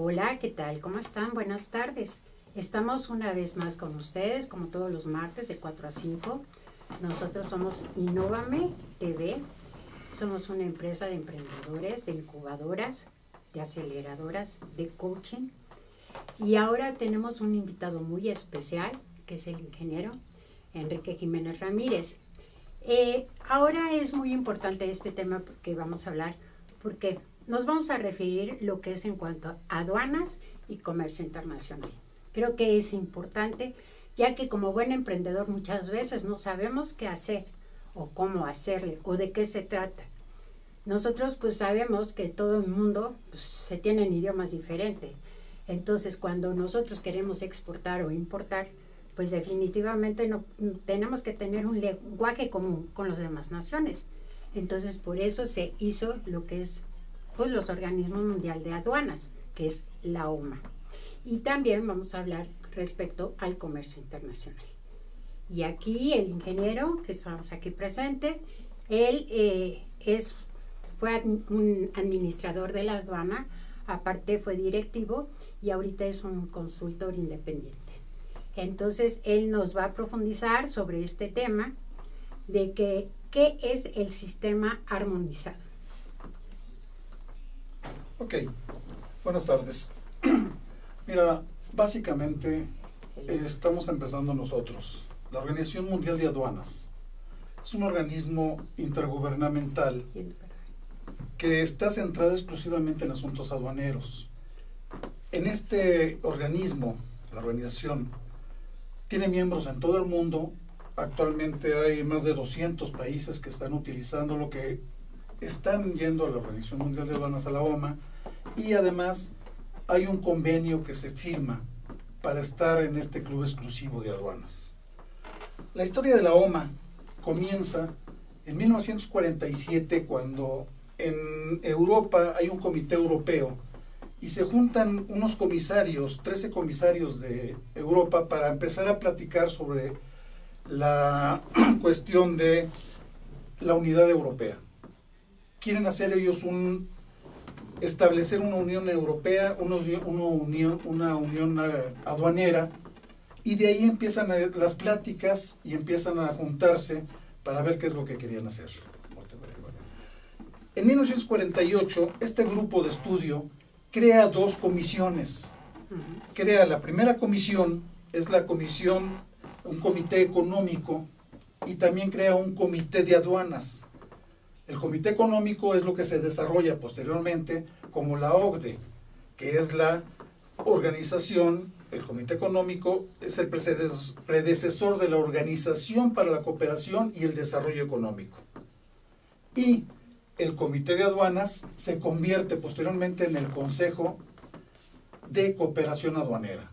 Hola, ¿qué tal? ¿Cómo están? Buenas tardes. Estamos una vez más con ustedes, como todos los martes de 4 a 5. Nosotros somos Innovame TV. Somos una empresa de emprendedores, de incubadoras, de aceleradoras, de coaching. Y ahora tenemos un invitado muy especial, que es el ingeniero Enrique Jiménez Ramírez. Ahora es muy importante este tema que vamos a hablar, porque nos vamos a referir lo que es en cuanto a aduanas y comercio internacional. Creo que es importante, ya que como buen emprendedor muchas veces no sabemos qué hacer, o cómo hacerle, o de qué se trata. Nosotros pues sabemos que todo el mundo pues, se tienen idiomas diferentes. Entonces cuando nosotros queremos exportar o importar, pues definitivamente no, tenemos que tener un lenguaje común con las demás naciones. Entonces por eso se hizo lo que es pues, los organismos mundiales de aduanas, que es la OMA. Y también vamos a hablar respecto al comercio internacional. Y aquí el ingeniero que estamos aquí presente, él fue un administrador de la aduana, aparte fue directivo y ahorita es un consultor independiente. Entonces él nos va a profundizar sobre este tema de qué es el sistema armonizado. Ok, buenas tardes. Mira, básicamente estamos empezando nosotros. La Organización Mundial de Aduanas es un organismo intergubernamental que está centrado exclusivamente en asuntos aduaneros. En este organismo, la organización, tiene miembros en todo el mundo. Actualmente hay más de 200 países que están utilizando lo que están yendo a la Organización Mundial de Aduanas, a la OMA, y además hay un convenio que se firma para estar en este club exclusivo de aduanas. La historia de la OMA comienza en 1947, cuando en Europa hay un comité europeo y se juntan unos comisarios, 13 comisarios de Europa, para empezar a platicar sobre la cuestión de la unidad europea. Quieren hacer ellos establecer una unión europea, una unión aduanera, y de ahí empiezan las pláticas y empiezan a juntarse para ver qué es lo que querían hacer. En 1948, este grupo de estudio crea dos comisiones. Crea la primera comisión, es la comisión, un comité económico, y también crea un comité de aduanas. El comité económico es lo que se desarrolla posteriormente como la OCDE, que es la organización. El comité económico es el predecesor de la Organización para la Cooperación y el Desarrollo Económico. Y el comité de aduanas se convierte posteriormente en el Consejo de Cooperación Aduanera.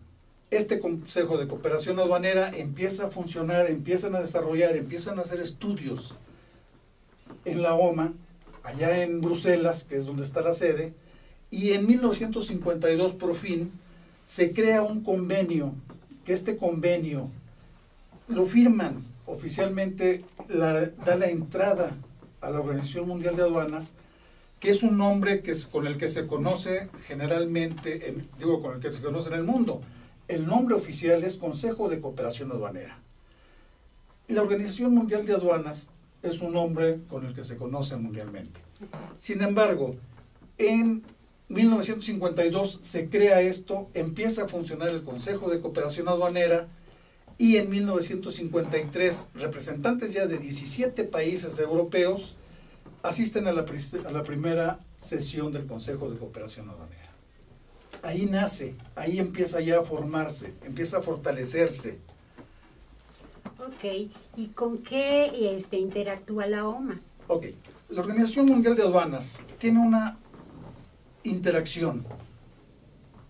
Este Consejo de Cooperación Aduanera empieza a funcionar, empiezan a desarrollar, empiezan a hacer estudios en la OMA, allá en Bruselas, que es donde está la sede, y en 1952 por fin se crea un convenio, que este convenio lo firman oficialmente, da la entrada a la Organización Mundial de Aduanas, que es un nombre con el que se conoce generalmente, con el que se conoce en el mundo. El nombre oficial es Consejo de Cooperación Aduanera. La Organización Mundial de Aduanas es un nombre con el que se conoce mundialmente. Sin embargo, en 1952 se crea esto, empieza a funcionar el Consejo de Cooperación Aduanera, y en 1953 representantes ya de 17 países europeos asisten a la primera sesión del Consejo de Cooperación Aduanera. Ahí nace, ahí empieza ya a formarse, empieza a fortalecerse. Ok, ¿y con qué interactúa la OMA? Ok, la Organización Mundial de Aduanas tiene una interacción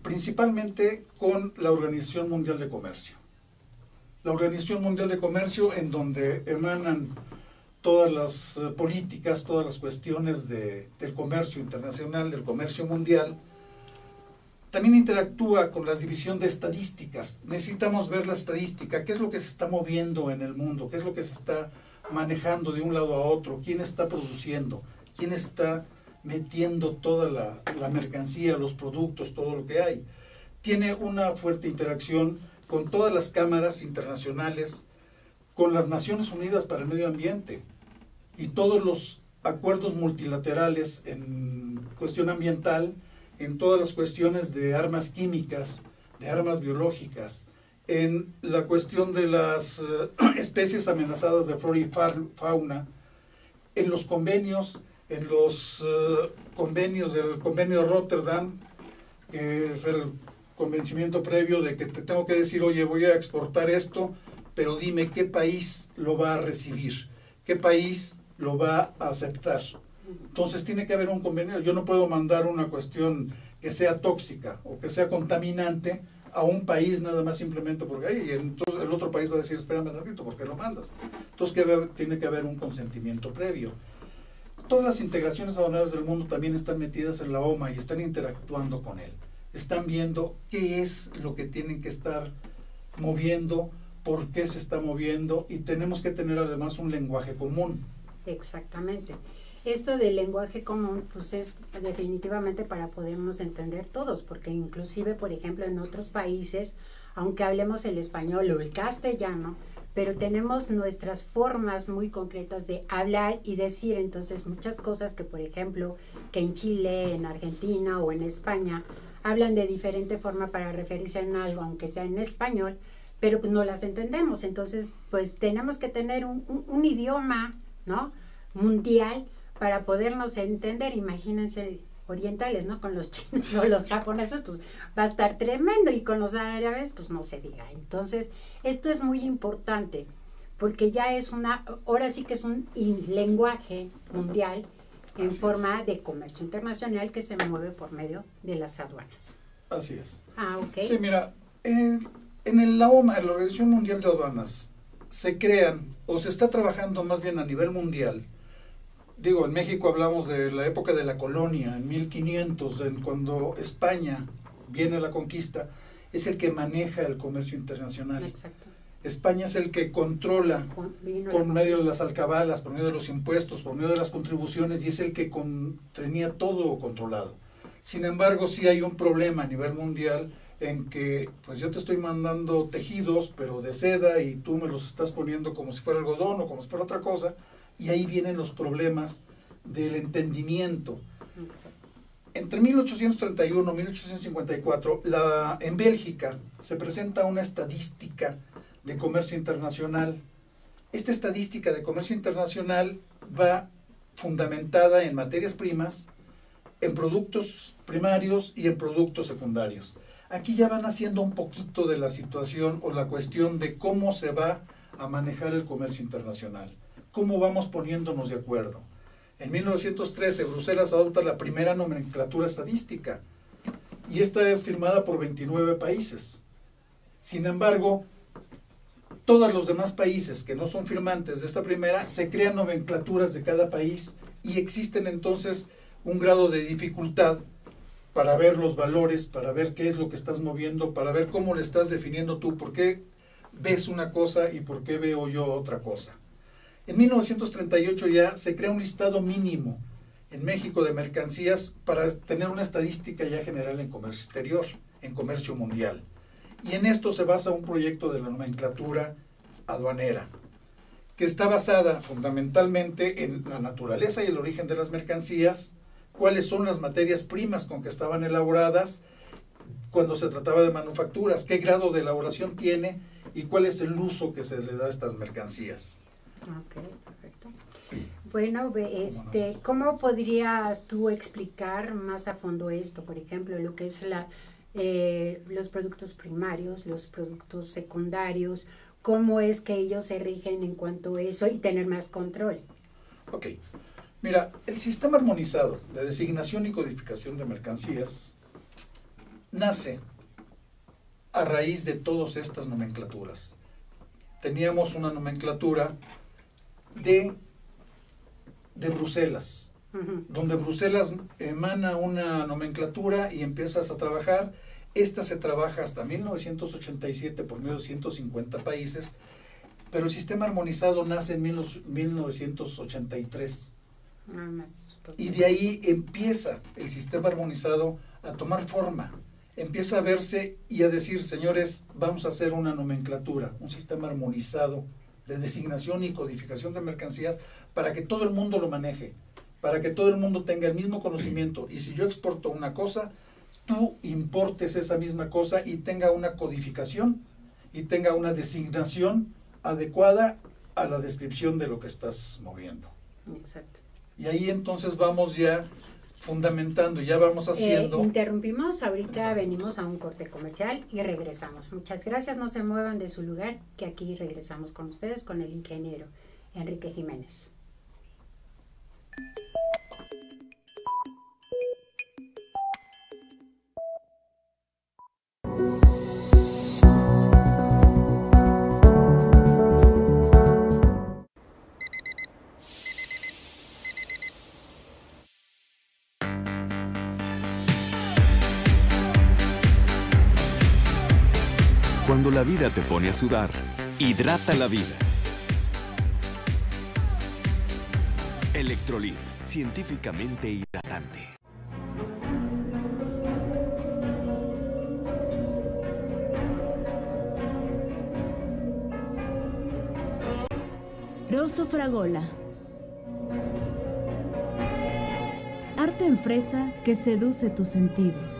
principalmente con la Organización Mundial de Comercio. La Organización Mundial de Comercio, en donde emanan todas las políticas, todas las cuestiones del comercio internacional, del comercio mundial, también interactúa con la división de estadísticas. Necesitamos ver la estadística, qué es lo que se está moviendo en el mundo, qué es lo que se está manejando de un lado a otro, quién está produciendo, quién está metiendo toda la mercancía, los productos, todo lo que hay. Tiene una fuerte interacción con todas las cámaras internacionales, con las Naciones Unidas para el Medio Ambiente y todos los acuerdos multilaterales en cuestión ambiental, en todas las cuestiones de armas químicas, de armas biológicas, en la cuestión de las especies amenazadas de flora y fauna, en los convenios, en los convenios del convenio de Rotterdam, que es el convencimiento previo de que te tengo que decir, oye, voy a exportar esto, pero dime qué país lo va a recibir, qué país lo va a aceptar. Entonces tiene que haber un convenio. Yo no puedo mandar una cuestión que sea tóxica o que sea contaminante a un país nada más simplemente porque hay, y entonces el otro país va a decir, espérame un ratito, ¿por qué lo mandas? Entonces tiene que haber un consentimiento previo. Todas las integraciones aduaneras del mundo también están metidas en la OMA y están interactuando con él. Están viendo qué es lo que tienen que estar moviendo, por qué se está moviendo, y tenemos que tener además un lenguaje común. Exactamente. Esto del lenguaje común, pues es definitivamente para podernos entender todos, porque inclusive, por ejemplo, en otros países, aunque hablemos el español o el castellano, pero tenemos nuestras formas muy concretas de hablar y decir. Entonces muchas cosas que, por ejemplo, que en Chile, en Argentina o en España hablan de diferente forma para referirse a algo, aunque sea en español, pero pues no las entendemos. Entonces, pues tenemos que tener un idioma, ¿no?, mundial para podernos entender. Imagínense orientales, ¿no?, con los chinos o los japoneses, pues va a estar tremendo, y con los árabes, pues no se diga. Entonces, esto es muy importante, porque ya es ahora sí que es un lenguaje mundial en forma de comercio internacional que se mueve por medio de las aduanas. Así es. Ah, ok. Sí, mira, en la OMA, en la Organización Mundial de Aduanas, se crean, o se está trabajando más bien a nivel mundial. Digo, en México hablamos de la época de la colonia, en 1500, cuando España viene a la conquista, es el que maneja el comercio internacional. Exacto. España es el que controla por medio de las alcabalas, por medio de los impuestos, por medio de las contribuciones, y es el que tenía todo controlado. Sin embargo, sí hay un problema a nivel mundial en que pues yo te estoy mandando tejidos, pero de seda, y tú me los estás poniendo como si fuera algodón o como si fuera otra cosa, y ahí vienen los problemas del entendimiento. Exacto. Entre 1831 y 1854, en Bélgica se presenta una estadística de comercio internacional. Esta estadística de comercio internacional va fundamentada en materias primas, en productos primarios y en productos secundarios. Aquí ya van haciendo un poquito de la situación o la cuestión de cómo se va a manejar el comercio internacional, cómo vamos poniéndonos de acuerdo. En 1913, Bruselas adopta la primera nomenclatura estadística, y esta es firmada por 29 países. Sin embargo, todos los demás países que no son firmantes de esta primera, se crean nomenclaturas de cada país, y existen entonces un grado de dificultad para ver los valores, para ver qué es lo que estás moviendo, para ver cómo le estás definiendo tú, por qué ves una cosa y por qué veo yo otra cosa. En 1938 ya se crea un listado mínimo en México de mercancías para tener una estadística ya general en comercio exterior, en comercio mundial. Y en esto se basa un proyecto de la nomenclatura aduanera, que está basada fundamentalmente en la naturaleza y el origen de las mercancías, cuáles son las materias primas con que estaban elaboradas cuando se trataba de manufacturas, qué grado de elaboración tiene y cuál es el uso que se le da a estas mercancías. Ok, perfecto. Bueno, ¿cómo podrías tú explicar más a fondo esto? Por ejemplo, lo que es los productos primarios, los productos secundarios, ¿cómo es que ellos se rigen en cuanto a eso y tener más control? Ok. Mira, el sistema armonizado de designación y codificación de mercancías nace a raíz de todas estas nomenclaturas. Teníamos una nomenclatura de Bruselas, donde Bruselas emana una nomenclatura y empiezas a trabajar. Esta se trabaja hasta 1987 por medio de 150 países, pero el sistema armonizado nace en 1983, Y de ahí empieza el sistema armonizado a tomar forma, empieza a verse y a decir, señores, vamos a hacer una nomenclatura, un sistema armonizado de designación y codificación de mercancías para que todo el mundo lo maneje, para que todo el mundo tenga el mismo conocimiento, y si yo exporto una cosa, tú importes esa misma cosa y tenga una codificación y tenga una designación adecuada a la descripción de lo que estás moviendo. Exacto. Y ahí entonces vamos ya fundamentando, ya vamos haciendo. Interrumpimos, ahorita venimos a un corte comercial y regresamos. Muchas gracias, no se muevan de su lugar, que aquí regresamos con ustedes con el ingeniero Enrique Jiménez. Cuando la vida te pone a sudar, hidrata la vida. Electrolit, científicamente hidratante. Rosso Fragola. Arte en fresa que seduce tus sentidos.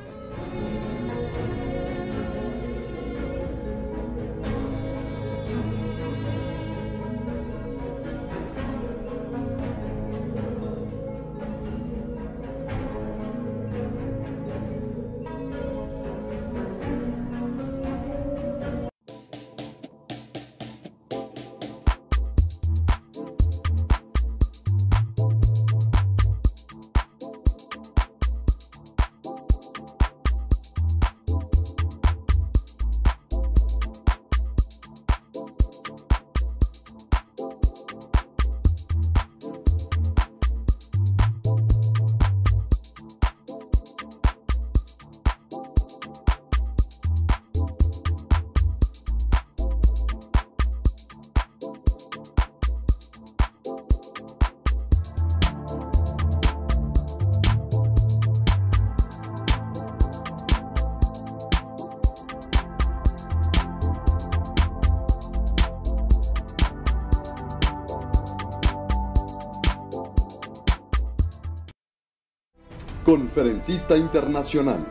Conferencista internacional,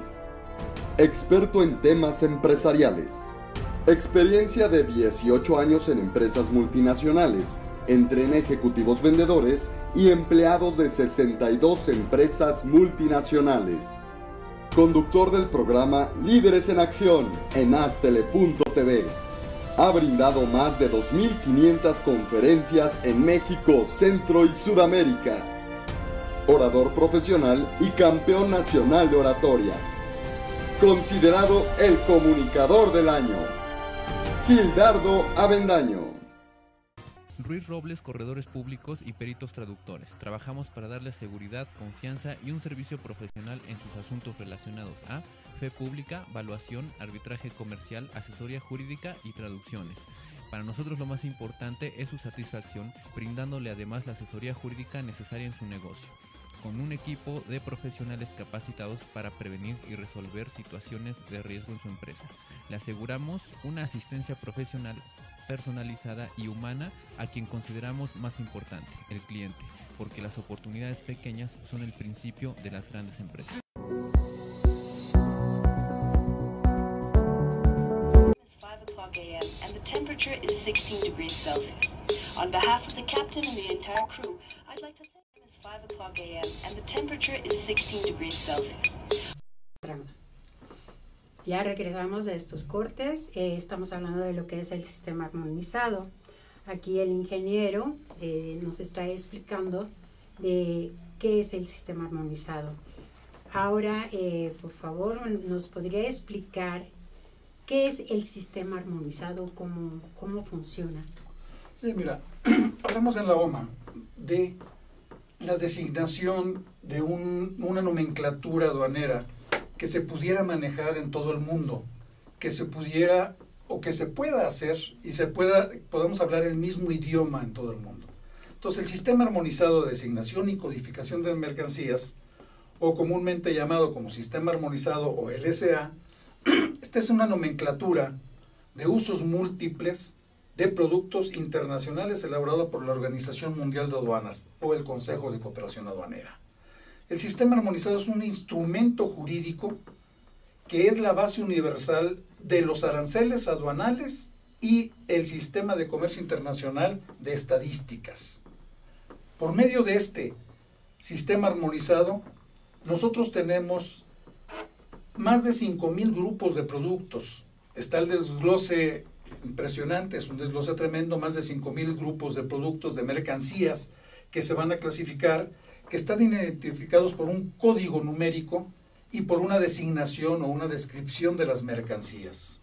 experto en temas empresariales, experiencia de 18 años en empresas multinacionales, entrena ejecutivos vendedores y empleados de 62 empresas multinacionales. Conductor del programa Líderes en Acción en Astele.tv. Ha brindado más de 2.500 conferencias en México, Centro y Sudamérica. Orador profesional y campeón nacional de oratoria. Considerado el comunicador del año. Gildardo Avendaño. Ruiz Robles, corredores públicos y peritos traductores. Trabajamos para darles seguridad, confianza y un servicio profesional en sus asuntos relacionados a fe pública, valuación, arbitraje comercial, asesoría jurídica y traducciones. Para nosotros lo más importante es su satisfacción, brindándole además la asesoría jurídica necesaria en su negocio, con un equipo de profesionales capacitados para prevenir y resolver situaciones de riesgo en su empresa. Le aseguramos una asistencia profesional personalizada y humana a quien consideramos más importante, el cliente, porque las oportunidades pequeñas son el principio de las grandes empresas. And the temperature is 16 degrees Celsius. On behalf of the captain and the entire crew, I'd like to say it's 5 o'clock a.m. and the temperature is 16 degrees Celsius. Ya regresamos de estos cortes, estamos hablando de lo que es el sistema armonizado. Aquí el ingeniero nos está explicando de qué es el sistema armonizado. Ahora, por favor, ¿nos podría explicar qué es el sistema armonizado, cómo funciona? Sí, mira, hablamos en la OMA de la designación de una nomenclatura aduanera que se pudiera manejar en todo el mundo, que se pudiera o que se pueda hacer y podamos hablar el mismo idioma en todo el mundo. Entonces, el Sistema Armonizado de Designación y Codificación de Mercancías, o comúnmente llamado como Sistema Armonizado o LSA, esta es una nomenclatura de usos múltiples de productos internacionales elaborada por la Organización Mundial de Aduanas o el Consejo de Cooperación Aduanera. El Sistema Armonizado es un instrumento jurídico que es la base universal de los aranceles aduanales y el Sistema de Comercio Internacional de Estadísticas. Por medio de este Sistema Armonizado, nosotros tenemos más de 5,000 grupos de productos. Está el desglose impresionante, es un desglose tremendo, más de 5,000 grupos de productos, de mercancías que se van a clasificar, que están identificados por un código numérico y por una designación o una descripción de las mercancías.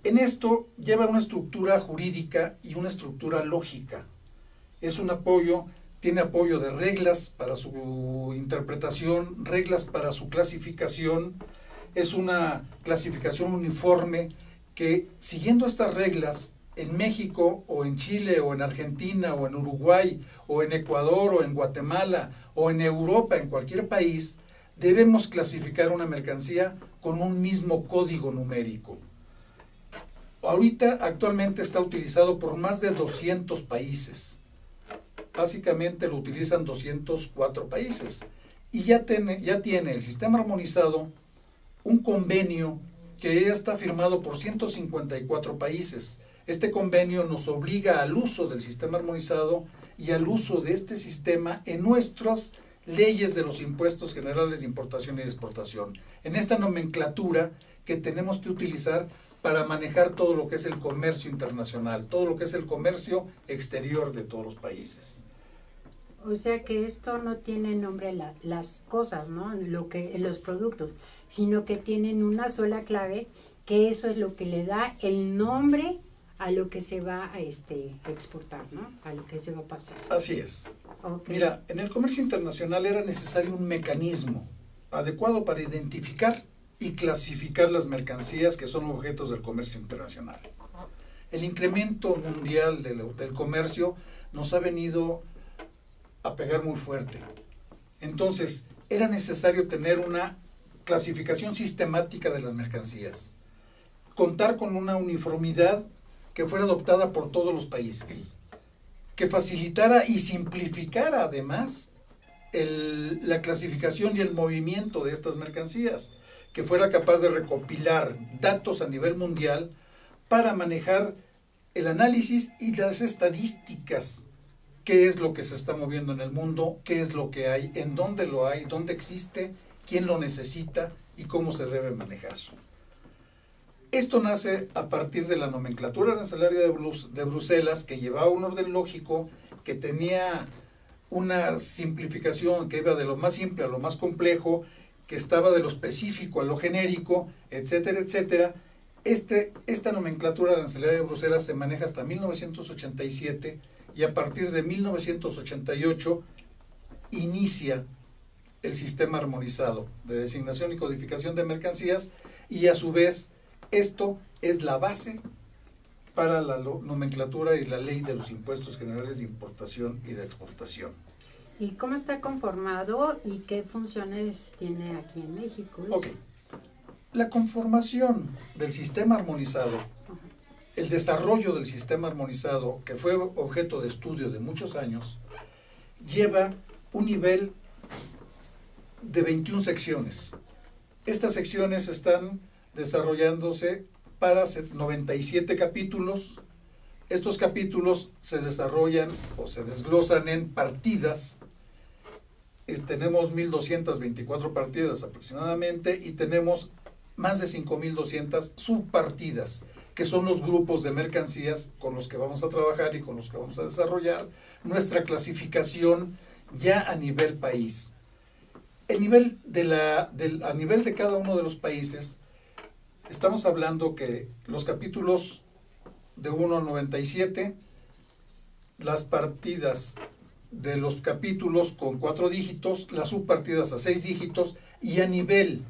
En esto lleva una estructura jurídica y una estructura lógica. Es un apoyo, tiene apoyo de reglas para su interpretación, reglas para su clasificación. Es una clasificación uniforme que, siguiendo estas reglas, en México o en Chile o en Argentina o en Uruguay o en Ecuador o en Guatemala o en Europa, en cualquier país, debemos clasificar una mercancía con un mismo código numérico. Ahorita, actualmente está utilizado por más de 200 países. Básicamente lo utilizan 204 países. Y ya tiene el Sistema Armonizado un convenio que ya está firmado por 154 países. Este convenio nos obliga al uso del Sistema Armonizado y al uso de este sistema en nuestras leyes de los impuestos generales de importación y de exportación, en esta nomenclatura que tenemos que utilizar para manejar todo lo que es el comercio internacional, todo lo que es el comercio exterior de todos los países. O sea que esto no tiene nombre las cosas, ¿no? Los productos, sino que tienen una sola clave, que eso es lo que le da el nombre a lo que se va a exportar, ¿no? A lo que se va a pasar. Así es. Okay. Mira, en el comercio internacional era necesario un mecanismo adecuado para identificar y clasificar las mercancías que son objetos del comercio internacional. El incremento mundial del comercio nos ha venido a pegar muy fuerte. Entonces, era necesario tener una clasificación sistemática de las mercancías, contar con una uniformidad que fuera adoptada por todos los países, que facilitara y simplificara además la clasificación y el movimiento de estas mercancías, que fuera capaz de recopilar datos a nivel mundial para manejar el análisis y las estadísticas. ¿Qué es lo que se está moviendo en el mundo? ¿Qué es lo que hay? ¿En dónde lo hay? ¿Dónde existe? ¿Quién lo necesita? ¿Y cómo se debe manejar? Esto nace a partir de la nomenclatura arancelaria de Bruselas, que llevaba un orden lógico, que tenía una simplificación que iba de lo más simple a lo más complejo, que estaba de lo específico a lo genérico, etcétera, etcétera. Esta nomenclatura arancelaria de Bruselas se maneja hasta 1987 y a partir de 1988 inicia el Sistema Armonizado de Designación y Codificación de Mercancías, y a su vez esto es la base para la nomenclatura y la ley de los impuestos generales de importación y de exportación. ¿Y cómo está conformado y qué funciones tiene aquí en México? Ok. La conformación del Sistema Armonizado, el desarrollo del Sistema Armonizado, que fue objeto de estudio de muchos años, lleva un nivel de 21 secciones. Estas secciones están desarrollándose para 97 capítulos. Estos capítulos se desarrollan o se desglosan en partidas. Tenemos 1,224 partidas aproximadamente y tenemos más de 5,200 subpartidas, que son los grupos de mercancías con los que vamos a trabajar y con los que vamos a desarrollar nuestra clasificación ya a nivel país. A nivel de cada uno de los países, estamos hablando que los capítulos de 1 a 97, las partidas de los capítulos con 4 dígitos, las subpartidas a 6 dígitos, y a nivel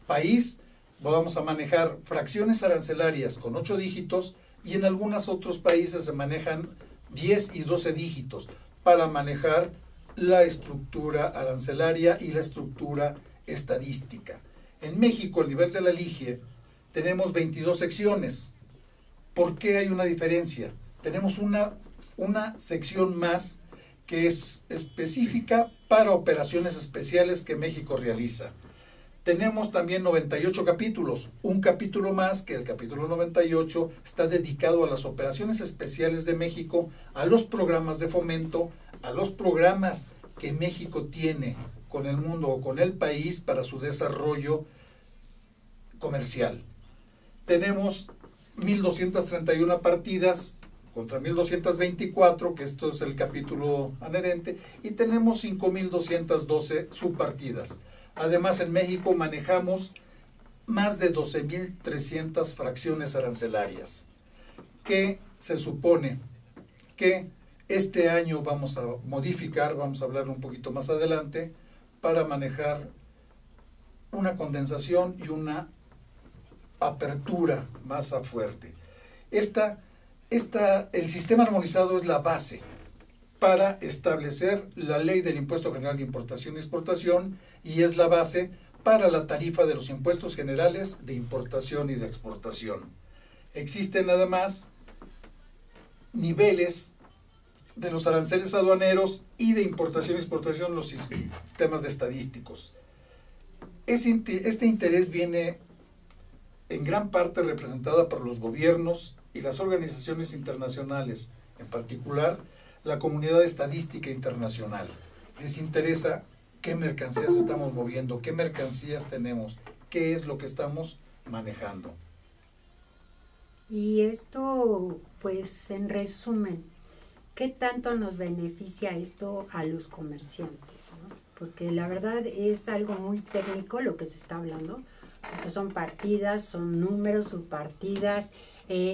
país vamos a manejar fracciones arancelarias con 8 dígitos y en algunos otros países se manejan 10 y 12 dígitos. para manejar la estructura arancelaria y la estructura estadística. En México, al nivel de la LIGIE, tenemos 22 secciones. ¿Por qué hay una diferencia? Tenemos una sección más que es específica para operaciones especiales que México realiza. Tenemos también 98 capítulos. Un capítulo más, que el capítulo 98, está dedicado a las operaciones especiales de México, a los programas de fomento, a los programas que México tiene con el mundo o con el país para su desarrollo comercial. Tenemos 1.231 partidas contra 1.224, que esto es el capítulo adherente, y tenemos 5.212 subpartidas. Además, en México manejamos más de 12.300 fracciones arancelarias, que se supone que este año vamos a modificar, vamos a hablar un poquito más adelante, para manejar una condensación y una apertura más fuerte. El sistema armonizado es la base para establecer la ley del Impuesto General de Importación y Exportación, y es la base para la tarifa de los impuestos generales de importación y de exportación. Existen además niveles de los aranceles aduaneros y de importación y exportación, los sistemas de estadísticos. Este interés viene en gran parte representada por los gobiernos y las organizaciones internacionales, en particular la comunidad estadística internacional. Les interesa qué mercancías estamos moviendo, qué mercancías tenemos, qué es lo que estamos manejando. Y esto, pues en resumen, ¿qué tanto nos beneficia esto a los comerciantes, ¿no? Porque la verdad es algo muy técnico lo que se está hablando, porque son partidas, son números, subpartidas,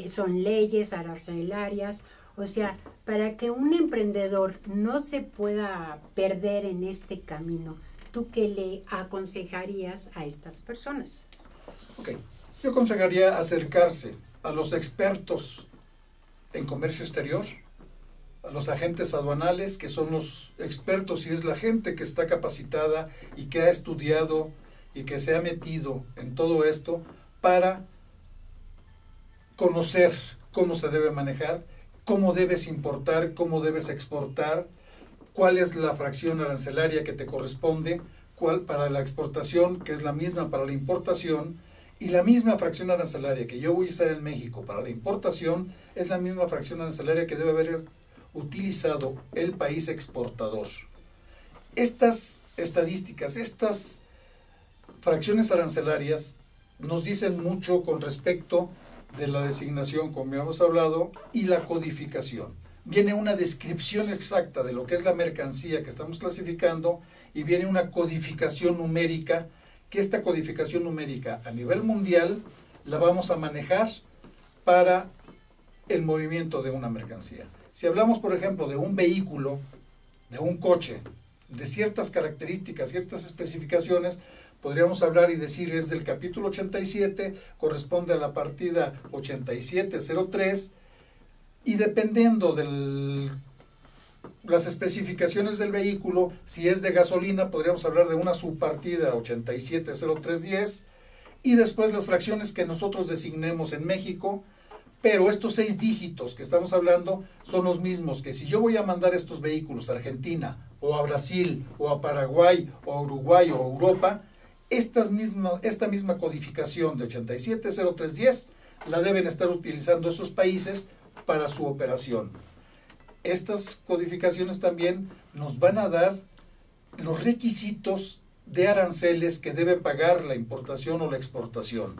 son leyes arancelarias. O sea, para que un emprendedor no se pueda perder en este camino, ¿tú qué le aconsejarías a estas personas? Ok, yo aconsejaría acercarse a los expertos en comercio exterior, a los agentes aduanales, que son los expertos y es la gente que está capacitada y que ha estudiado y que se ha metido en todo esto para conocer cómo se debe manejar, cómo debes importar, cómo debes exportar, cuál es la fracción arancelaria que te corresponde, cuál para la exportación, que es la misma para la importación, y la misma fracción arancelaria que yo voy a usar en México para la importación es la misma fracción arancelaria que debe haber utilizado el país exportador. Estas estadísticas, estas fracciones arancelarias nos dicen mucho con respecto de la designación, como ya hemos hablado, y la codificación. Viene una descripción exacta de lo que es la mercancía que estamos clasificando y viene una codificación numérica, que esta codificación numérica a nivel mundial la vamos a manejar para el movimiento de una mercancía. Si hablamos, por ejemplo, de un vehículo, de un coche, de ciertas características, ciertas especificaciones, podríamos hablar y decir es del capítulo 87, corresponde a la partida 8703, y dependiendo de las especificaciones del vehículo, si es de gasolina, podríamos hablar de una subpartida 870310, y después las fracciones que nosotros designemos en México, pero estos 6 dígitos que estamos hablando son los mismos que si yo voy a mandar estos vehículos a Argentina, o a Brasil, o a Paraguay, o a Uruguay, o a Europa, esta misma codificación de 870310 la deben estar utilizando esos países para su operación. Estas codificaciones también nos van a dar los requisitos de aranceles que debe pagar la importación o la exportación.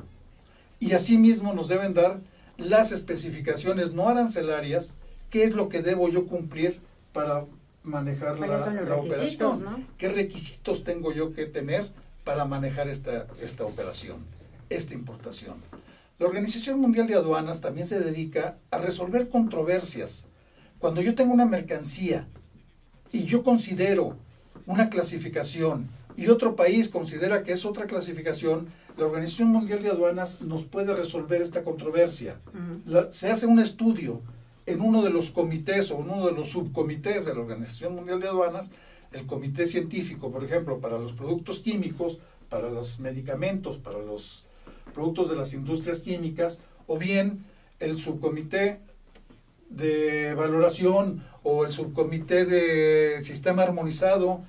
Y asimismo nos deben dar las especificaciones no arancelarias, qué es lo que debo yo cumplir para manejar la operación, ¿no? ¿Qué requisitos tengo yo que tener para manejar esta operación, esta importación? La Organización Mundial de Aduanas también se dedica a resolver controversias. Cuando yo tengo una mercancía y yo considero una clasificación y otro país considera que es otra clasificación, la Organización Mundial de Aduanas nos puede resolver esta controversia. Se hace un estudio en uno de los comités o uno de los subcomités de la Organización Mundial de Aduanas, el comité científico, por ejemplo, para los productos químicos, para los medicamentos, para los productos de las industrias químicas, o bien el subcomité de valoración o el subcomité de sistema armonizado.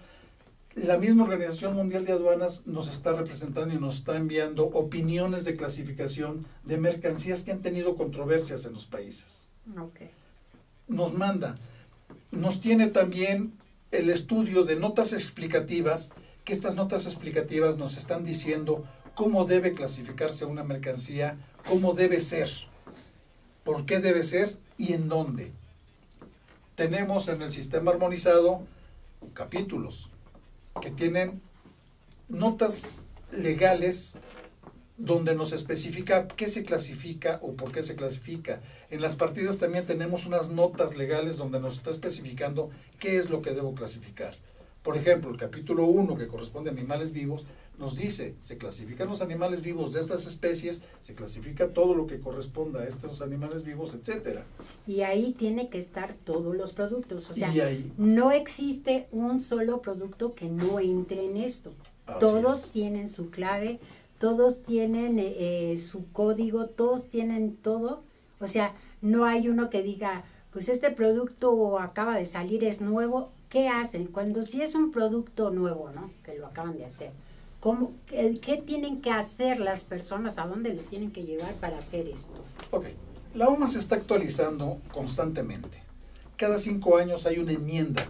La misma Organización Mundial de Aduanas nos está representando y nos está enviando opiniones de clasificación de mercancías que han tenido controversias en los países. Okay. Nos manda, nos tiene también el estudio de notas explicativas, que estas notas explicativas nos están diciendo cómo debe clasificarse una mercancía, cómo debe ser, por qué debe ser y en dónde. Tenemos en el sistema armonizado capítulos que tienen notas legales donde nos especifica qué se clasifica o por qué se clasifica. En las partidas también tenemos unas notas legales donde nos está especificando qué es lo que debo clasificar. Por ejemplo, el capítulo 1, que corresponde a animales vivos, nos dice, se clasifican los animales vivos de estas especies, se clasifica todo lo que corresponda a estos animales vivos, etcétera. Y ahí tiene que estar todos los productos. O sea, Y ahí, no existe un solo producto que no entre en esto. así Todos es. tienen su clave, todos tienen su código, todos tienen todo. O sea, no hay uno que diga, pues este producto acaba de salir, es nuevo. ¿Qué hacen? Cuando sí es un producto nuevo, ¿no? Que lo acaban de hacer. ¿Qué tienen que hacer las personas? ¿A dónde lo tienen que llevar para hacer esto? Ok, la OMA se está actualizando constantemente. Cada 5 años hay una enmienda.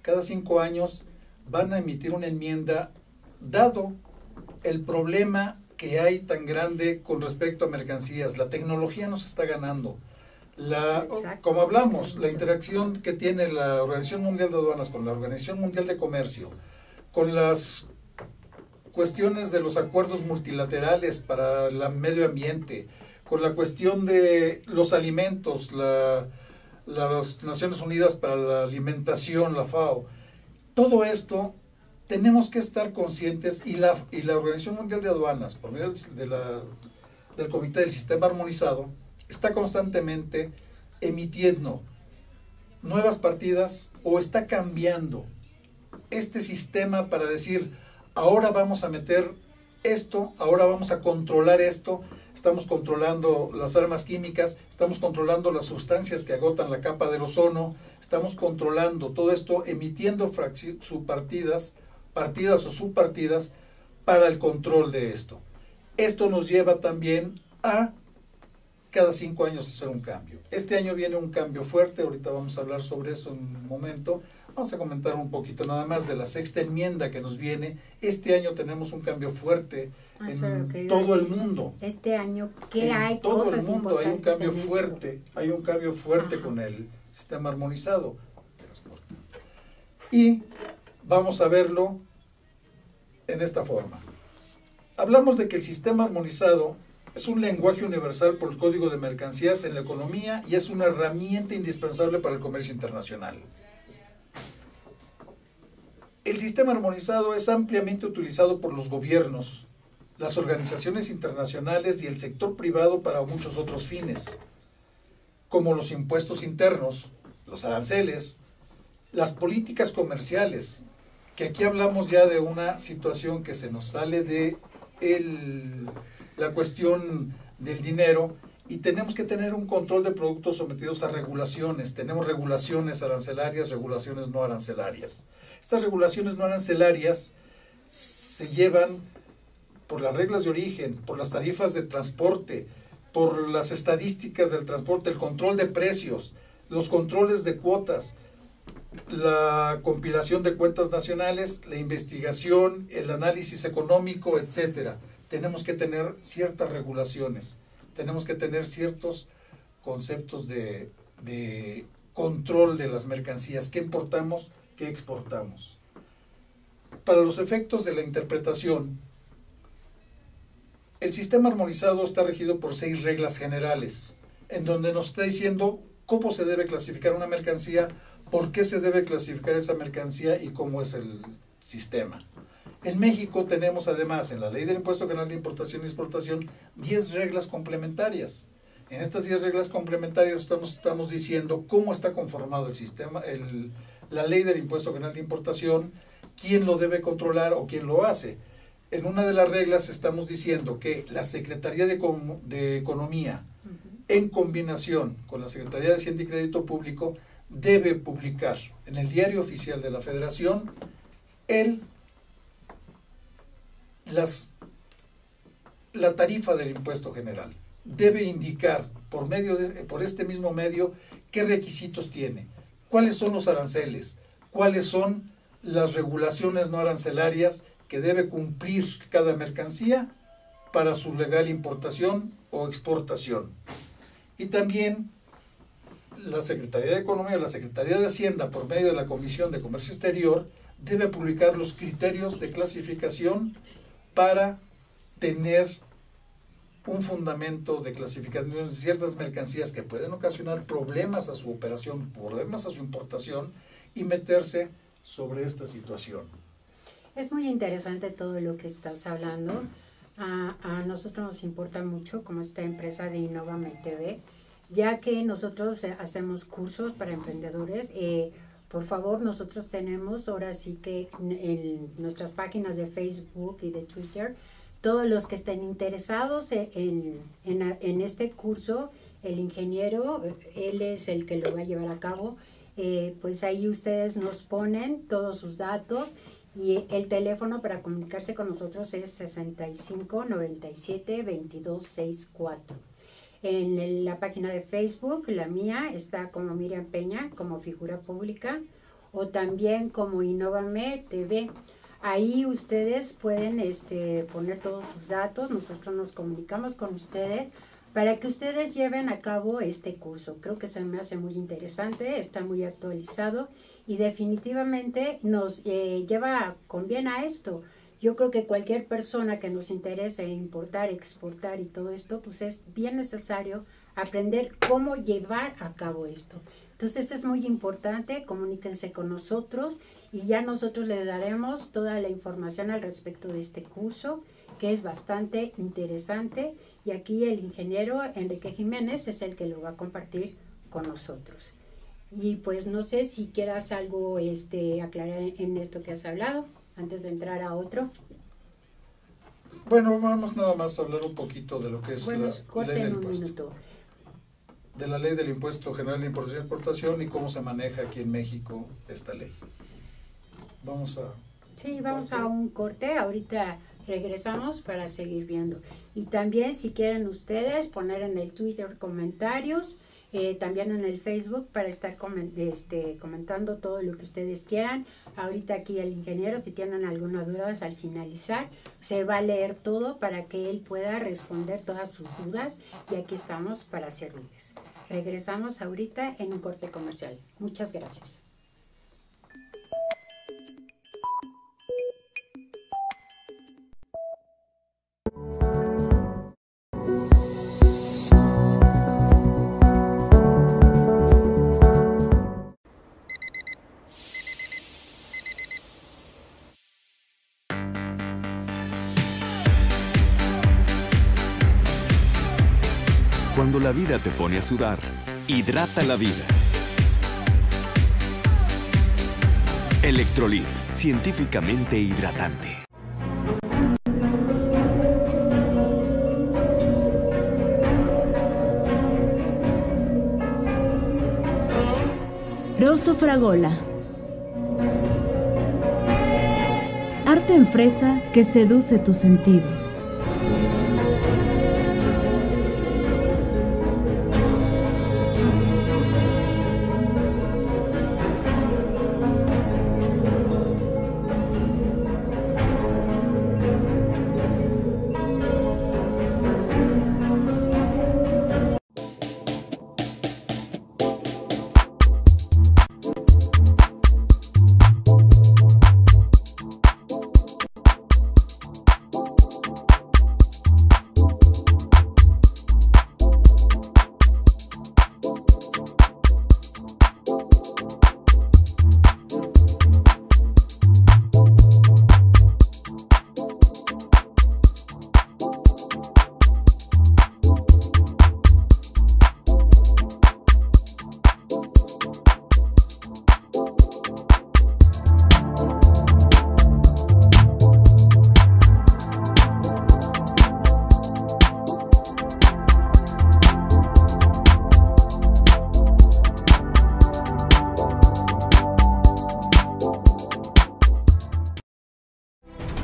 Cada 5 años van a emitir una enmienda dado el problema que hay tan grande con respecto a mercancías. La tecnología nos está ganando. Exacto. Como hablamos, la interacción que tiene la Organización Mundial de Aduanas con la Organización Mundial de Comercio, con las cuestiones de los acuerdos multilaterales para el medio ambiente, con la cuestión de los alimentos, las Naciones Unidas para la Alimentación, la FAO, todo esto tenemos que estar conscientes y la Organización Mundial de Aduanas, por medio del Comité del Sistema Armonizado, está constantemente emitiendo nuevas partidas o está cambiando este sistema para decir, ahora vamos a meter esto, ahora vamos a controlar esto, estamos controlando las armas químicas, estamos controlando las sustancias que agotan la capa del ozono, estamos controlando todo esto, emitiendo partidas o subpartidas para el control de esto. Esto nos lleva también a cada 5 años hacer un cambio. Este año viene un cambio fuerte, ahorita vamos a hablar sobre eso en un momento. Vamos a comentar un poquito nada más de la 6ª enmienda que nos viene. Este año tenemos un cambio fuerte en todo el mundo. Este año, ¿qué hay? En todo cosas el mundo hay un importantes cambio en esto? fuerte, hay un cambio fuerte Ajá. con el sistema armonizado. Y vamos a verlo en esta forma. Hablamos de que el sistema armonizado es un lenguaje universal por el código de mercancías en la economía y es una herramienta indispensable para el comercio internacional. El sistema armonizado es ampliamente utilizado por los gobiernos, las organizaciones internacionales y el sector privado para muchos otros fines, como los impuestos internos, los aranceles, las políticas comerciales, que aquí hablamos ya de una situación que se nos sale de la cuestión del dinero y tenemos que tener un control de productos sometidos a regulaciones. Tenemos regulaciones arancelarias, regulaciones no arancelarias. Estas regulaciones no arancelarias se llevan por las reglas de origen, por las tarifas de transporte, por las estadísticas del transporte, el control de precios, los controles de cuotas, la compilación de cuentas nacionales, la investigación, el análisis económico, etcétera. Tenemos que tener ciertas regulaciones, tenemos que tener ciertos conceptos de control de las mercancías, qué importamos, qué exportamos. Para los efectos de la interpretación, el sistema armonizado está regido por 6 reglas generales, en donde nos está diciendo cómo se debe clasificar una mercancía, por qué se debe clasificar esa mercancía y cómo es el sistema. En México tenemos además en la Ley del Impuesto General de Importación y Exportación 10 reglas complementarias. En estas 10 reglas complementarias estamos diciendo cómo está conformado el sistema, la ley del impuesto general de importación, quién lo debe controlar o quién lo hace. En una de las reglas estamos diciendo que la Secretaría de Economía, en combinación con la Secretaría de Hacienda y Crédito Público, debe publicar en el Diario Oficial de la Federación la tarifa del impuesto general. Debe indicar por este mismo medio qué requisitos tiene, cuáles son los aranceles, cuáles son las regulaciones no arancelarias que debe cumplir cada mercancía para su legal importación o exportación. Y también la Secretaría de Economía, la Secretaría de Hacienda, por medio de la Comisión de Comercio Exterior, debe publicar los criterios de clasificación para tener un fundamento de clasificación de ciertas mercancías que pueden ocasionar problemas a su operación, problemas a su importación, y meterse sobre esta situación. Es muy interesante todo lo que estás hablando. A nosotros nos importa mucho, como esta empresa de Innovame TV, ya que nosotros hacemos cursos para emprendedores. Por favor, nosotros tenemos ahora sí que en nuestras páginas de Facebook y de Twitter, todos los que estén interesados en este curso, el ingeniero, él es el que lo va a llevar a cabo, pues ahí ustedes nos ponen todos sus datos, y el teléfono para comunicarse con nosotros es 65 97 22 64. En la página de Facebook, la mía, está como Miriam Peña, como figura pública, o también como Innovame TV. Ahí ustedes pueden poner todos sus datos, nosotros nos comunicamos con ustedes para que ustedes lleven a cabo este curso. Creo que se me hace muy interesante, está muy actualizado y definitivamente nos conviene a esto. Yo creo que cualquier persona que nos interese importar, exportar y todo esto, pues es bien necesario aprender cómo llevar a cabo esto. Entonces es muy importante, comuníquense con nosotros y ya nosotros les daremos toda la información al respecto de este curso, que es bastante interesante, y aquí el ingeniero Enrique Jiménez es el que lo va a compartir con nosotros. Y pues no sé si quieras algo aclarar en esto que has hablado, antes de entrar a otro. Bueno, vamos nada más a hablar un poquito de lo que es la ley del impuesto. De la ley del impuesto general de importación y exportación y cómo se maneja aquí en México esta ley. Vamos a un corte, ahorita regresamos para seguir viendo. Y también si quieren ustedes poner en el Twitter comentarios, también en el Facebook para estar comentando todo lo que ustedes quieran. Ahorita aquí el ingeniero, si tienen alguna duda al finalizar, se va a leer todo para que él pueda responder todas sus dudas y aquí estamos para servirles. Regresamos ahorita en un corte comercial. Muchas gracias. Cuando la vida te pone a sudar, hidrata la vida. Electrolit, científicamente hidratante. Rosso Fragola. Arte en fresa que seduce tus sentidos.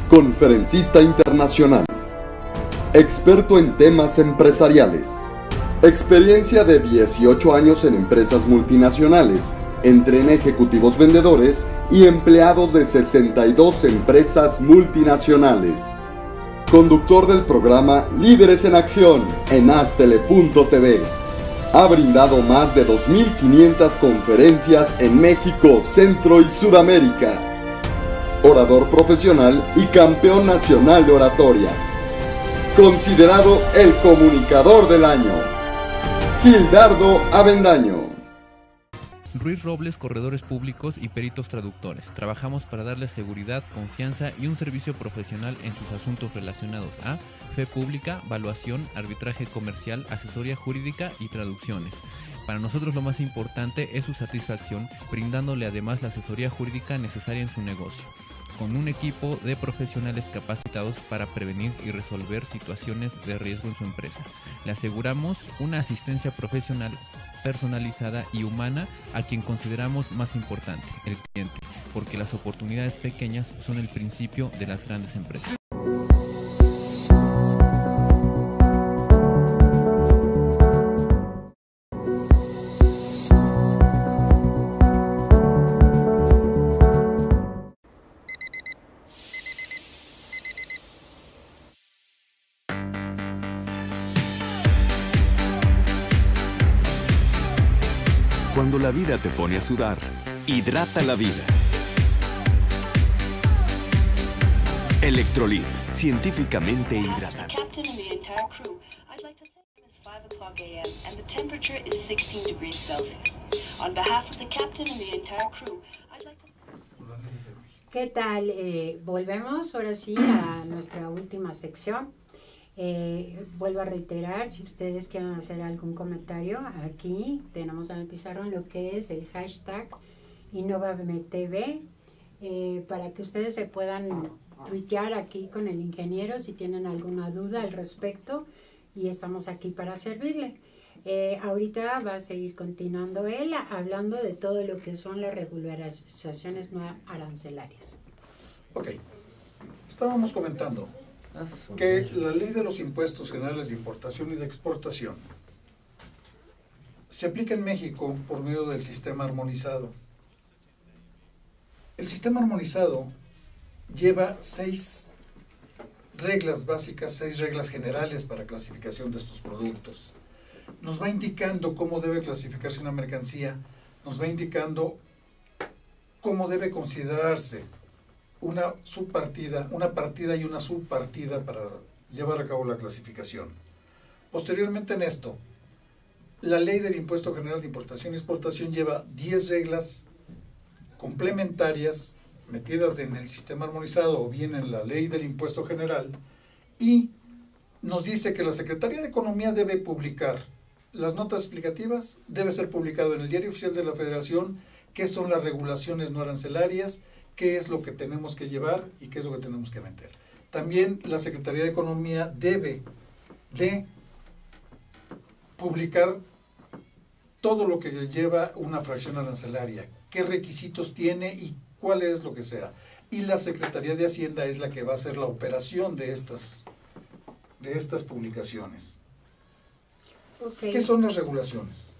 Conferencista internacional. Experto en temas empresariales. Experiencia de 18 años en empresas multinacionales. Entrena ejecutivos vendedores y empleados de 62 empresas multinacionales. Conductor del programa Líderes en Acción en Astele.tv. Ha brindado más de 2.500 conferencias en México, Centro y Sudamérica. Orador profesional y campeón nacional de oratoria. Considerado el comunicador del año. Gildardo Avendaño. Ruiz Robles, corredores públicos y peritos traductores. Trabajamos para darles seguridad, confianza y un servicio profesional en sus asuntos relacionados a fe pública, valuación, arbitraje comercial, asesoría jurídica y traducciones. Para nosotros lo más importante es su satisfacción, brindándole además la asesoría jurídica necesaria en su negocio, con un equipo de profesionales capacitados para prevenir y resolver situaciones de riesgo en su empresa. Le aseguramos una asistencia profesional personalizada y humana a quien consideramos más importante, el cliente, porque las oportunidades pequeñas son el principio de las grandes empresas. Cuando la vida te pone a sudar, hidrata la vida. Electrolit, científicamente hidratante. Captain and the entire crew, I'd like to thank them. It's 5 o'clock a.m. and the temperature is 16 degrees Celsius. On behalf of the captain and the entire crew, I'd like to... ¿Qué tal? Volvemos ahora sí a nuestra última sección. Vuelvo a reiterar, si ustedes quieren hacer algún comentario, aquí tenemos en el pizarrón lo que es el hashtag InnovameTV, para que ustedes se puedan tuitear aquí con el ingeniero si tienen alguna duda al respecto, y estamos aquí para servirle. Ahorita va a seguir continuando él hablando de todo lo que son las regularizaciones no arancelarias. Ok, estábamos comentando que la ley de los impuestos generales de importación y de exportación se aplica en México por medio del sistema armonizado. El sistema armonizado lleva 6 reglas básicas, 6 reglas generales para clasificación de estos productos. Nos va indicando cómo debe clasificarse una mercancía, nos va indicando cómo debe considerarse una subpartida, una partida y una subpartida para llevar a cabo la clasificación. Posteriormente en esto, la ley del Impuesto General de Importación y Exportación lleva 10 reglas complementarias metidas en el sistema armonizado o bien en la ley del Impuesto General, y nos dice que la Secretaría de Economía debe publicar las notas explicativas, debe ser publicado en el Diario Oficial de la Federación qué son las regulaciones no arancelarias, qué es lo que tenemos que llevar y qué es lo que tenemos que meter. También la Secretaría de Economía debe de publicar todo lo que lleva una fracción arancelaria, qué requisitos tiene y cuál es lo que sea. Y la Secretaría de Hacienda es la que va a hacer la operación de estas publicaciones. Okay. ¿Qué son las regulaciones?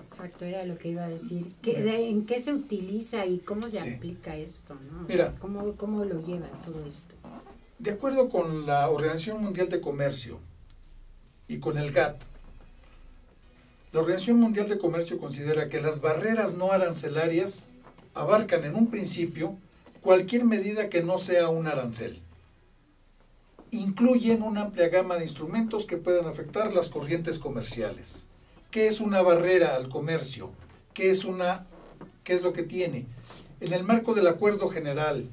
Exacto, era lo que iba a decir. ¿En qué se utiliza y cómo se aplica esto, ¿no? Mira, ¿cómo lo lleva todo esto? De acuerdo con la Organización Mundial de Comercio y con el GATT, la Organización Mundial de Comercio considera que las barreras no arancelarias abarcan en un principio cualquier medida que no sea un arancel. Incluyen una amplia gama de instrumentos que puedan afectar las corrientes comerciales. ¿Qué es una barrera al comercio? ¿Qué es lo que tiene? En el marco del Acuerdo General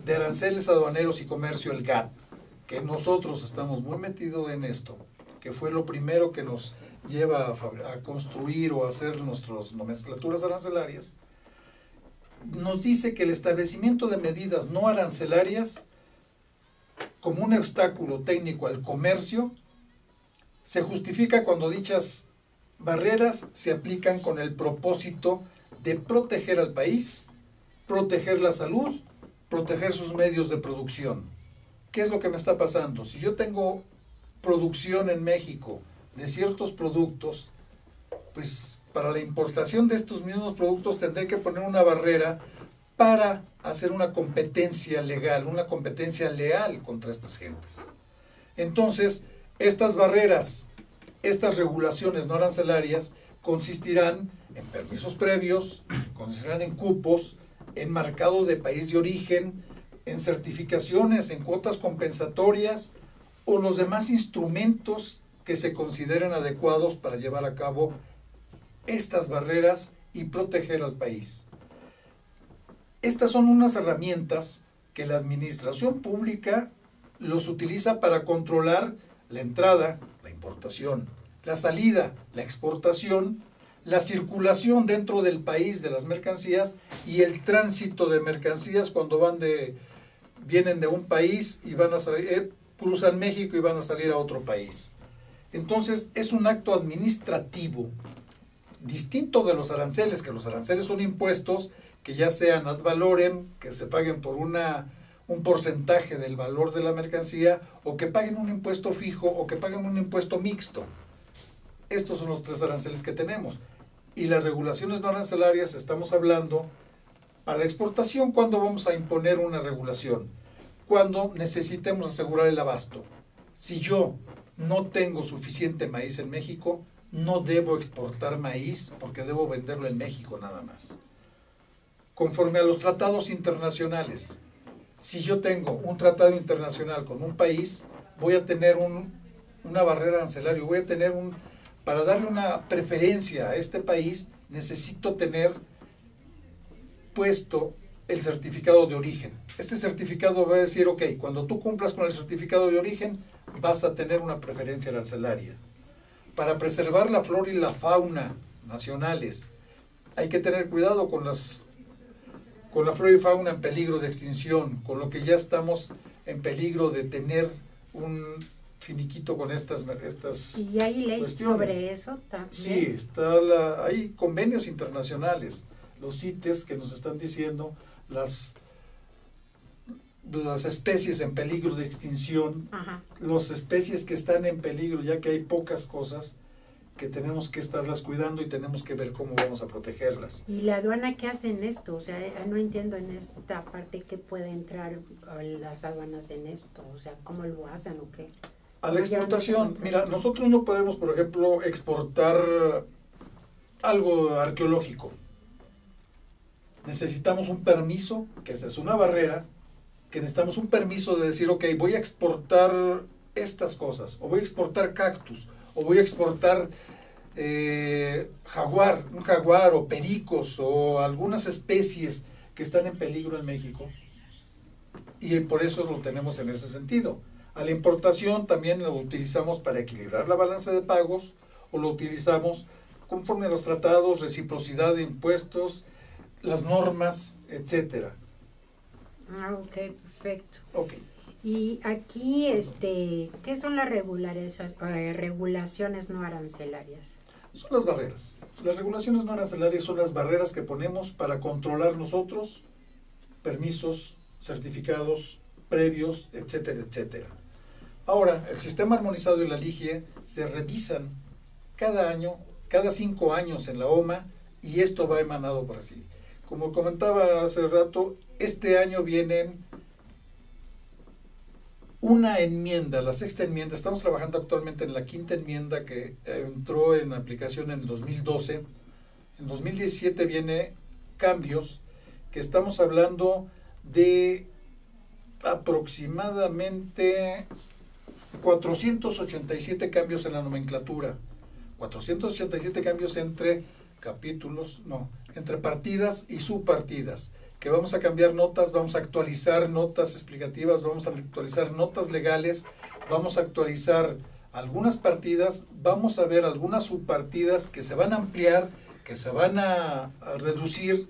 de Aranceles Aduaneros y Comercio, el GATT, que nosotros estamos muy metidos en esto, que fue lo primero que nos lleva a construir o a hacer nuestras nomenclaturas arancelarias, nos dice que el establecimiento de medidas no arancelarias como un obstáculo técnico al comercio se justifica cuando dichas barreras se aplican con el propósito de proteger al país, proteger la salud, proteger sus medios de producción. ¿qué es lo que me está pasando? Si yo tengo producción en México de ciertos productos, pues para la importación de estos mismos productos tendré que poner una barrera para hacer una competencia legal, una competencia leal contra estas gentes. Entonces, estas barreras, estas regulaciones no arancelarias consistirán en permisos previos, consistirán en cupos, en marcado de país de origen, en certificaciones, en cuotas compensatorias o los demás instrumentos que se consideren adecuados para llevar a cabo estas barreras y proteger al país. Estas son unas herramientas que la administración pública los utiliza para controlar la entrada, la importación, la salida, la exportación, la circulación dentro del país de las mercancías y el tránsito de mercancías cuando vienen de un país y van a salir, cruzan México y van a salir a otro país. Entonces es un acto administrativo distinto de los aranceles, que los aranceles son impuestos que ya sean ad valorem, que se paguen por un porcentaje del valor de la mercancía, o que paguen un impuesto fijo, o que paguen un impuesto mixto. Estos son los tres aranceles que tenemos. Y las regulaciones no arancelarias, estamos hablando, para la exportación, ¿cuándo vamos a imponer una regulación? Cuando necesitemos asegurar el abasto. Si yo no tengo suficiente maíz en México, no debo exportar maíz porque debo venderlo en México nada más. Conforme a los tratados internacionales, si yo tengo un tratado internacional con un país, voy a tener una barrera arancelaria, voy a tener para darle una preferencia a este país, necesito tener puesto el certificado de origen. Este certificado va a decir, ok, cuando tú cumplas con el certificado de origen, vas a tener una preferencia arancelaria. Para preservar la flora y la fauna nacionales, hay que tener cuidado con la flora y fauna en peligro de extinción, con lo que ya estamos en peligro de tener un finiquito con estas ¿Y hay leyes cuestiones. sobre eso también? Sí, hay convenios internacionales, los CITES que nos están diciendo las especies en peligro de extinción, Ajá. las especies que están en peligro, ya que hay pocas cosas que tenemos que estarlas cuidando y tenemos que ver cómo vamos a protegerlas. ¿Y la aduana qué hace en esto? O sea, no entiendo en esta parte qué puede entrar las aduanas en esto. O sea, ¿cómo lo hacen o qué? A la exportación, mira, nosotros no podemos, por ejemplo, exportar algo arqueológico. Necesitamos un permiso, que esa es una barrera, que necesitamos un permiso de decir, ok, voy a exportar estas cosas, o voy a exportar cactus, o voy a exportar un jaguar, o pericos, o algunas especies que están en peligro en México, y por eso lo tenemos en ese sentido. A la importación también lo utilizamos para equilibrar la balanza de pagos, o lo utilizamos conforme a los tratados, reciprocidad de impuestos, las normas, etcétera. Ah, ok, perfecto. Ok. Y aquí, ¿qué son las regulaciones no arancelarias? Son las barreras. Las regulaciones no arancelarias son las barreras que ponemos para controlar nosotros permisos, certificados previos, etcétera, etcétera. Ahora, el sistema armonizado y la LIGIE se revisan cada año, cada 5 años en la OMA, y esto va emanado por así. Como comentaba hace rato, este año vienen una enmienda, la 6ª enmienda. Estamos trabajando actualmente en la 5ª enmienda que entró en aplicación en 2012. En 2017 viene cambios que estamos hablando de aproximadamente 487 cambios en la nomenclatura. 487 cambios entre entre partidas y subpartidas, que vamos a cambiar notas, vamos a actualizar notas explicativas, vamos a actualizar notas legales, vamos a actualizar algunas partidas, vamos a ver algunas subpartidas que se van a ampliar, que se van a reducir.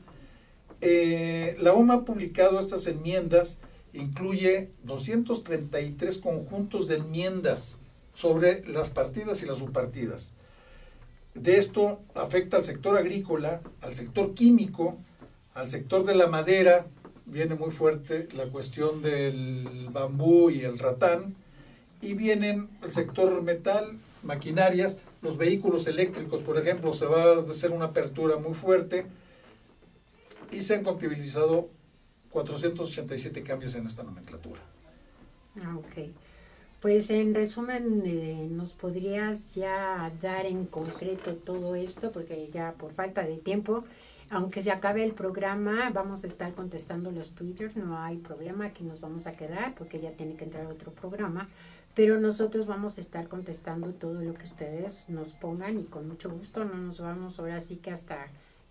La OMA ha publicado estas enmiendas, incluye 233 conjuntos de enmiendas sobre las partidas y las subpartidas. De esto afecta al sector agrícola, al sector químico, al sector de la madera viene muy fuerte la cuestión del bambú y el ratán, y vienen el sector metal, maquinarias, los vehículos eléctricos, por ejemplo, se va a hacer una apertura muy fuerte, y se han contabilizado 487 cambios en esta nomenclatura. Ok. Pues en resumen, ¿nos podrías ya dar en concreto todo esto? Porque ya por falta de tiempo, aunque se acabe el programa, vamos a estar contestando los Twitter, no hay problema, aquí nos vamos a quedar porque ya tiene que entrar otro programa, pero nosotros vamos a estar contestando todo lo que ustedes nos pongan y con mucho gusto no nos vamos ahora sí que hasta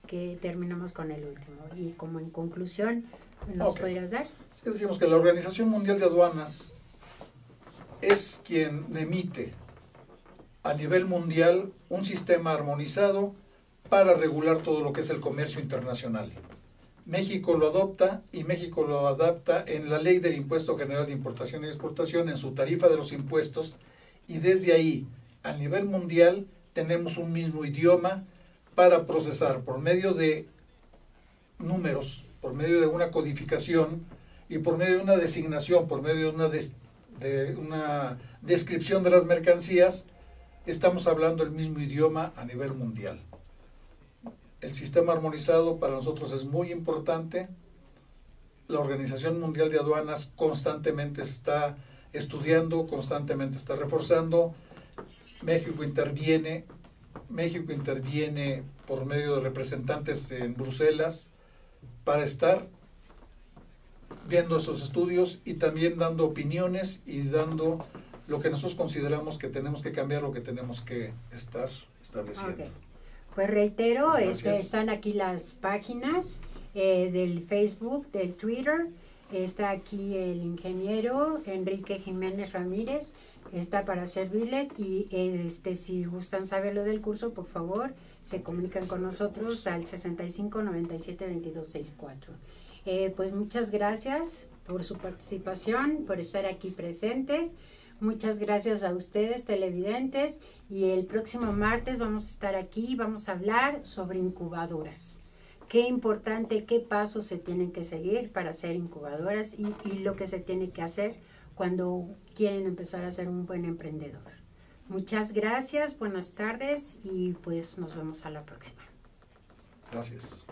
que terminamos con el último. Y como en conclusión, ¿nos podrías dar? Sí, decimos que la Organización Mundial de Aduanas es quien emite a nivel mundial un sistema armonizado para regular todo lo que es el comercio internacional. México lo adopta y México lo adapta en la Ley del Impuesto General de Importación y Exportación, en su tarifa de los impuestos, y desde ahí, a nivel mundial, tenemos un mismo idioma para procesar por medio de números, por medio de una codificación y por medio de una designación, por medio de una descripción de las mercancías, estamos hablando el mismo idioma a nivel mundial. El sistema armonizado para nosotros es muy importante. La Organización Mundial de Aduanas constantemente está estudiando, constantemente está reforzando. México interviene por medio de representantes en Bruselas para estar viendo esos estudios y también dando opiniones y dando lo que nosotros consideramos que tenemos que cambiar, lo que tenemos que estar estableciendo. Okay. Pues reitero, Gracias. están aquí las páginas del Facebook, del Twitter. Está aquí el ingeniero Enrique Jiménez Ramírez, está para servirles, y si gustan saber lo del curso, por favor, se comunican con nosotros al 65 97 22 64. Pues muchas gracias por su participación, por estar aquí presentes. Muchas gracias a ustedes, televidentes, y el próximo martes vamos a estar aquí, vamos a hablar sobre incubadoras. Qué importante, qué pasos se tienen que seguir para hacer incubadoras y lo que se tiene que hacer cuando quieren empezar a ser un buen emprendedor. Muchas gracias, buenas tardes y pues nos vemos a la próxima. Gracias.